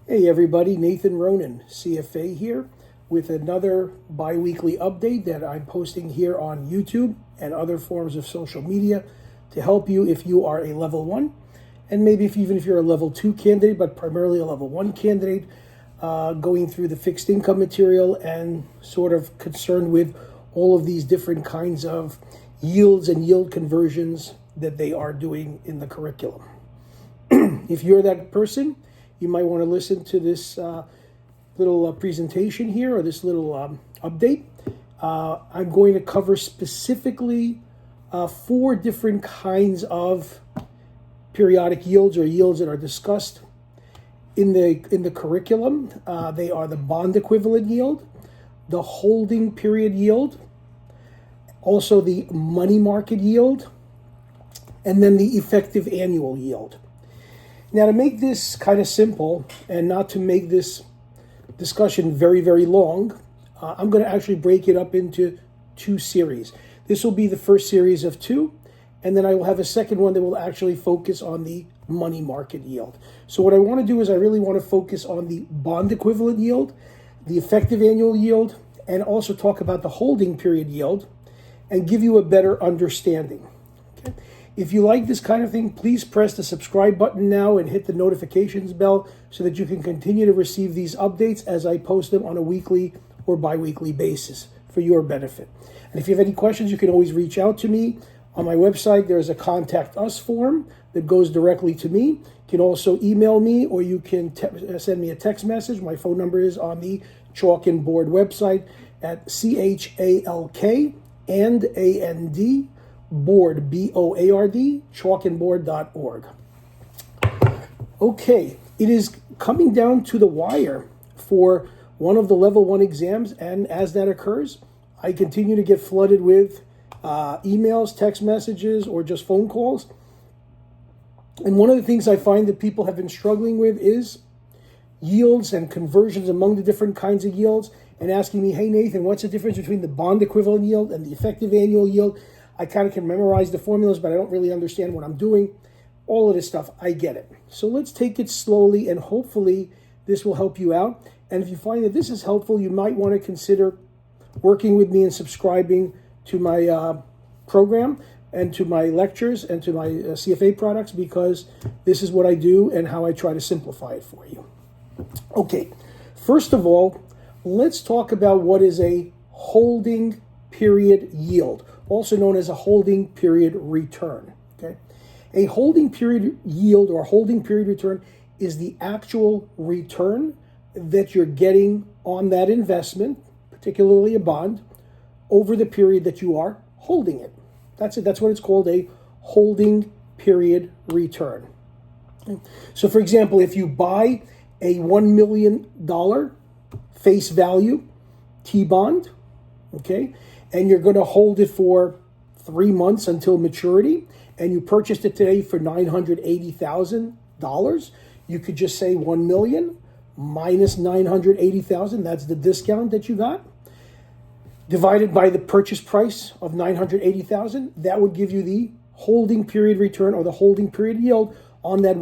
Hey everybody, Nathan Ronan, CFA here with another bi-weekly update that I'm posting here on YouTube and other forms of social media to help you if you are a level 1 and maybe even if you're a level 2 candidate, but primarily a level 1 candidate going through the fixed income material and sort of concerned with all of these different kinds of yields and yield conversions that they are doing in the curriculum. If you're that person, you might want to listen to this little presentation here, or this little update. I'm going to cover specifically 4 different kinds of periodic yields or yields that are discussed in the curriculum. They are the bond equivalent yield, the holding period yield, also the money market yield, and then the effective annual yield. Now, to make this kind of simple and not to make this discussion very, very long, I'm going to actually break it up into 2 series. This will be the first series of 2, and then I will have a second one that will actually focus on the money market yield. So what I want to do is I really want to focus on the bond equivalent yield, the effective annual yield, and also talk about the holding period yield and give you a better understanding. Okay? If you like this kind of thing, please press the subscribe button now and hit the notifications bell so that you can continue to receive these updates as I post them on a weekly or bi-weekly basis for your benefit. And if you have any questions, you can always reach out to me. On my website, there's a Contact Us form that goes directly to me. You can also email me, or you can send me a text message. My phone number is on the Chalk and Board website at CHALK and AND Board, BOARD, chalkandboard.org. Okay, it is coming down to the wire for one of the level 1 exams, and as that occurs, I continue to get flooded with emails, text messages, or just phone calls. And one of the things I find that people have been struggling with is yields and conversions among the different kinds of yields, and asking me, hey Nathan, what's the difference between the bond equivalent yield and the effective annual yield? I kind of can memorize the formulas, but I don't really understand what I'm doing. All of this stuff, I get it. So let's take it slowly, and hopefully this will help you out. And if you find that this is helpful, you might want to consider working with me and subscribing to my program and to my lectures and to my CFA products, because this is what I do and how I try to simplify it for you. Okay, first of all, let's talk about what is a holding period yield, also known as a holding period return. Okay, a holding period yield or holding period return is the actual return that you're getting on that investment, particularly a bond, over the period that you are holding it. That's it. That's what it's called, a holding period return. Okay. So, for example, if you buy a $1 million face value T-bond, okay, and you're going to hold it for 3 months until maturity, and you purchased it today for $980,000, you could just say 1 million minus 980,000. That's the discount that you got, divided by the purchase price of 980,000. That would give you the holding period return, or the holding period yield on that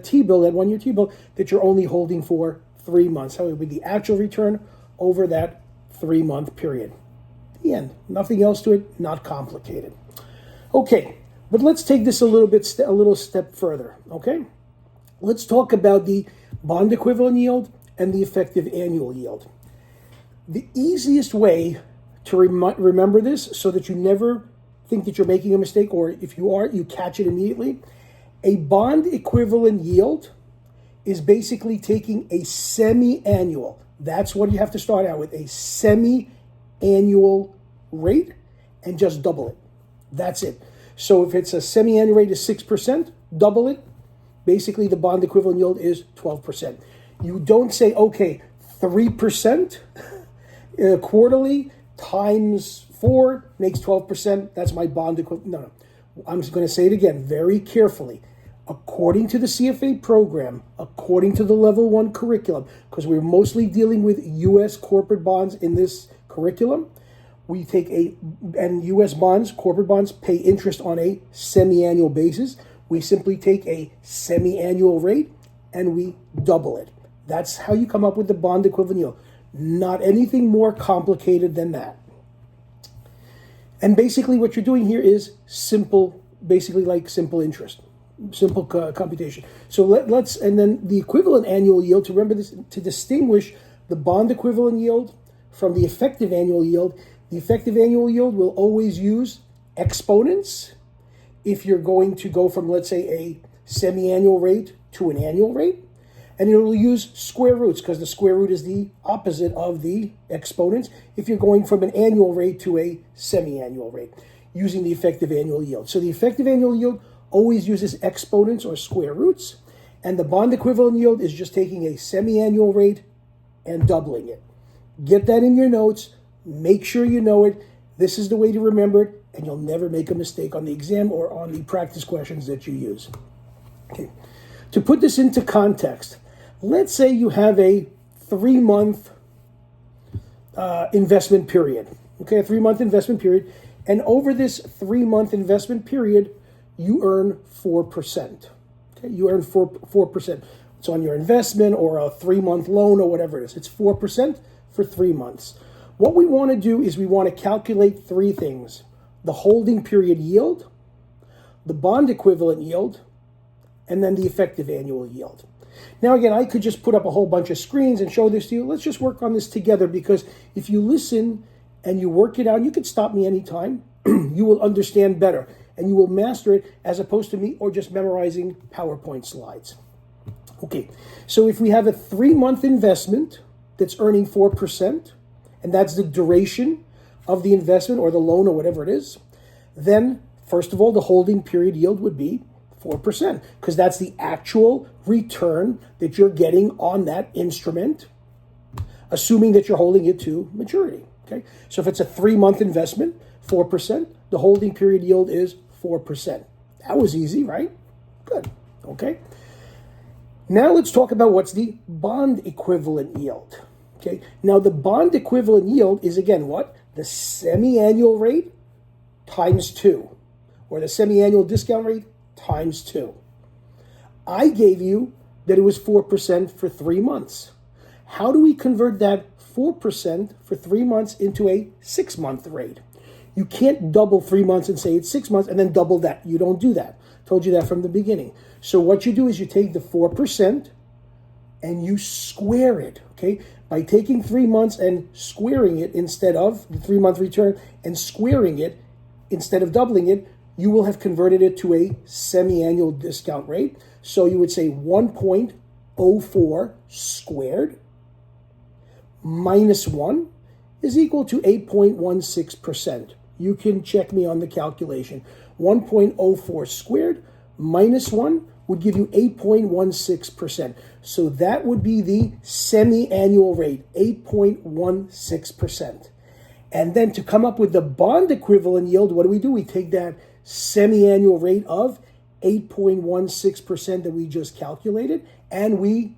T-bill, that 1-year T-bill that you're only holding for 3 months. How it would be the actual return over that 3-month period. The end. Nothing else to it. Not complicated. Okay, but let's take this a little step further. Okay, let's talk about the bond equivalent yield and the effective annual yield. The easiest way to remember this, so that you never think that you're making a mistake, or if you are, you catch it immediately. A bond equivalent yield is basically taking a semi-annual. That's what you have to start out with, a semi-annual rate, and just double it. That's it. So if it's a semi-annual rate of 6%, double it. Basically, the bond equivalent yield is 12%. You don't say, okay, 3% quarterly times 4 makes 12%. That's my bond equivalent. No. I'm just going to say it again very carefully. According to the CFA program, according to the level 1 curriculum, because we're mostly dealing with U.S. corporate bonds in this curriculum, we take and U.S. bonds, corporate bonds, pay interest on a semi-annual basis. We simply take a semi-annual rate and we double it. That's how you come up with the bond equivalent yield. Not anything more complicated than that. And basically what you're doing here is simple, basically like simple interest, simple computation. So let's, and then the equivalent annual yield, to remember this, to distinguish the bond equivalent yield from the effective annual yield. The effective annual yield will always use exponents if you're going to go from, let's say, a semi-annual rate to an annual rate. And it will use square roots because the square root is the opposite of the exponents if you're going from an annual rate to a semi-annual rate using the effective annual yield. So the effective annual yield always uses exponents or square roots, and the bond equivalent yield is just taking a semi-annual rate and doubling it. Get that in your notes. Make sure you know it. This is the way to remember it, and you'll never make a mistake on the exam or on the practice questions that you use. Okay. To put this into context, let's say you have a 3-month investment period. Okay, a 3-month investment period. And over this 3-month investment period, you earn 4%. Okay, you earn 4%. It's on your investment or a 3-month loan or whatever it is. It's 4% for 3 months. What we want to do is we want to calculate 3 things: the holding period yield, the bond equivalent yield, and then the effective annual yield. Now, again, I could just put up a whole bunch of screens and show this to you. Let's just work on this together, because if you listen and you work it out, you can stop me anytime. You will understand better and you will master it, as opposed to me or just memorizing PowerPoint slides. Okay, so if we have a 3-month investment that's earning 4%, and that's the duration of the investment or the loan or whatever it is, then first of all, the holding period yield would be 4%, because that's the actual return that you're getting on that instrument, assuming that you're holding it to maturity. Okay, so if it's a 3-month investment, 4%, the holding period yield is 4%. That was easy, right? Good. Okay. Now let's talk about what's the bond equivalent yield. Okay. Now the bond equivalent yield is, again, what? The semi-annual rate times 2, or the semi-annual discount rate times 2. I gave you that it was 4% for 3 months. How do we convert that 4% for 3 months into a 6-month rate? You can't double 3 months and say it's 6 months and then double that. You don't do that. Told you that from the beginning. So what you do is you take the 4% and you square it, okay? By taking 3 months and squaring it instead of the 3-month return, and squaring it instead of doubling it, you will have converted it to a semi-annual discount rate. So you would say 1.04 squared minus 1 is equal to 8.16%. You can check me on the calculation. 1.04 squared minus 1 would give you 8.16%. So that would be the semi-annual rate, 8.16%. And then to come up with the bond equivalent yield, what do? We take that semi-annual rate of 8.16% that we just calculated, and we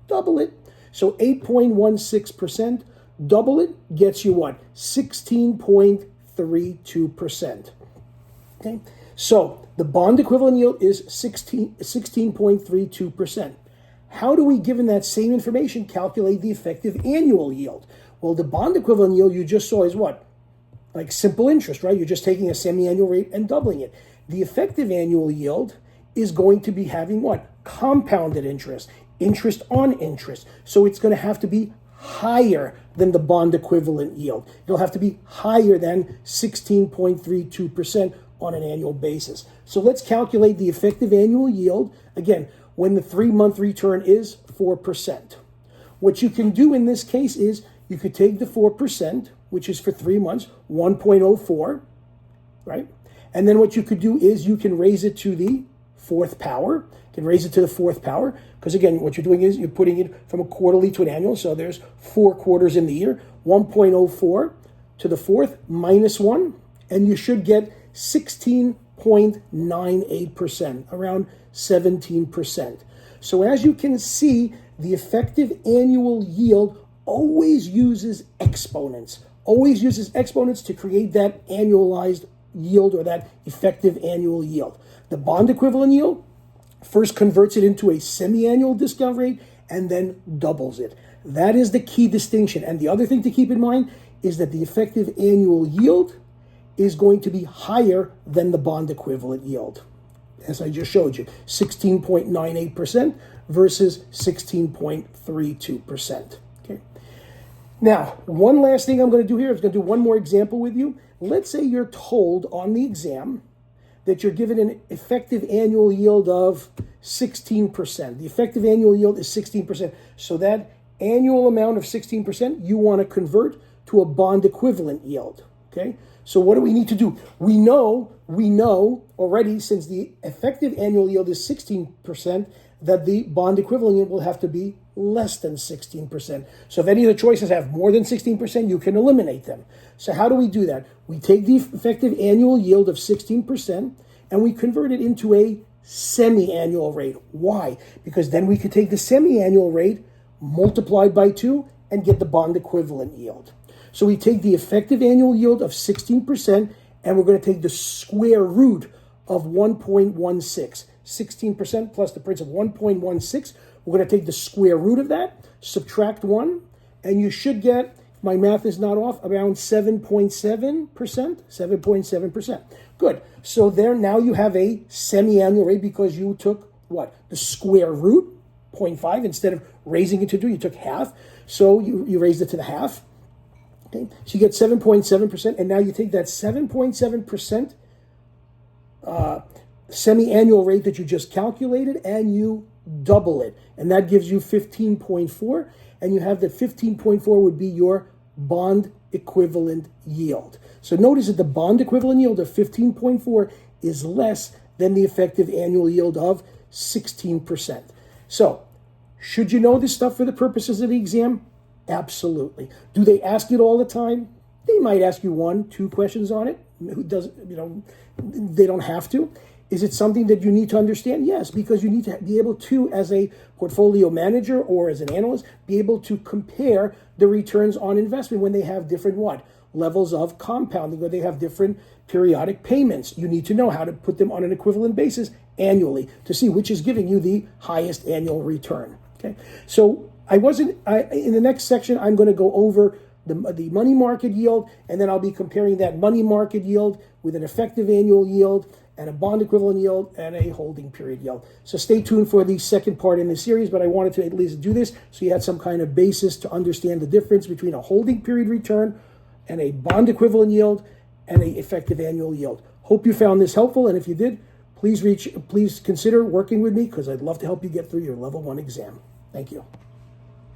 double it. So 8.16%, double it, gets you what? 16.32%. Okay, so the bond equivalent yield is 16.32%. How do we, given that same information, calculate the effective annual yield? Well, the bond equivalent yield you just saw is what? Like simple interest, right? You're just taking a semi-annual rate and doubling it. The effective annual yield is going to be having what? Compounded interest, interest on interest. So it's going to have to be higher than the bond equivalent yield. It'll have to be higher than 16.32% on an annual basis. So let's calculate the effective annual yield, again, when the 3-month return is 4%. What you can do in this case is you could take the 4%, which is for 3 months, 1.04, right? And then what you could do is you can raise it to the 4th power. You can raise it to the 4th power, because again, what you're doing is you're putting it from a quarterly to an annual. So there's 4 quarters in the year. 1.04 to the 4th minus 1, and you should get 16.98%, around 17%. So as you can see, the effective annual yield always uses exponents. Always uses exponents to create that annualized yield, or that effective annual yield. The bond equivalent yield, first converts it into a semi-annual discount rate and then doubles it. That is the key distinction. And the other thing to keep in mind is that the effective annual yield is going to be higher than the bond equivalent yield. As I just showed you, 16.98% versus 16.32%. Okay. Now, one last thing I'm going to do here is going to do one more example with you. Let's say you're told on the exam that you're given an effective annual yield of 16%. The effective annual yield is 16%. So that annual amount of 16% you want to convert to a bond equivalent yield. Okay? So what do we need to do? We know already, since the effective annual yield is 16%, that the bond equivalent yield will have to be less than 16%. So if any of the choices have more than 16%, you can eliminate them. So how do we do that? We take the effective annual yield of 16% and we convert it into a semi-annual rate. Why? Because then we could take the semi-annual rate multiplied by 2 and get the bond equivalent yield. So we take the effective annual yield of 16% and we're going to take the square root of 1.16. 16% plus the principal, 1.16. We're going to take the square root of that, subtract 1, and you should get, if my math is not off, around 7.7%. 7.7%. Good. So there now you have a semi-annual rate because you took what? The square root, 0.5. Instead of raising it to 2, you took half. So you raised it to the half. Okay. So you get 7.7%, and now you take that 7.7% semi-annual rate that you just calculated and you double it, and that gives you 15.4, and you have that 15.4 would be your bond equivalent yield. So notice that the bond equivalent yield of 15.4 is less than the effective annual yield of 16%. So should you know this stuff for the purposes of the exam? Absolutely. Do they ask it all the time? They might ask you 1, 2 questions on it. Who does, they don't have to. Is it something that you need to understand? Yes, because you need to be able to, as a portfolio manager or as an analyst, be able to compare the returns on investment when they have different levels of compounding, or they have different periodic payments. You need to know how to put them on an equivalent basis annually to see which is giving you the highest annual return. Okay, so in the next section, I'm going to go over the money market yield, and then I'll be comparing that money market yield with an effective annual yield and a bond equivalent yield and a holding period yield. So stay tuned for the second part in this series, but I wanted to at least do this so you had some kind of basis to understand the difference between a holding period return and a bond equivalent yield and an effective annual yield. Hope you found this helpful, and if you did, please consider working with me because I'd love to help you get through your level 1 exam. Thank you.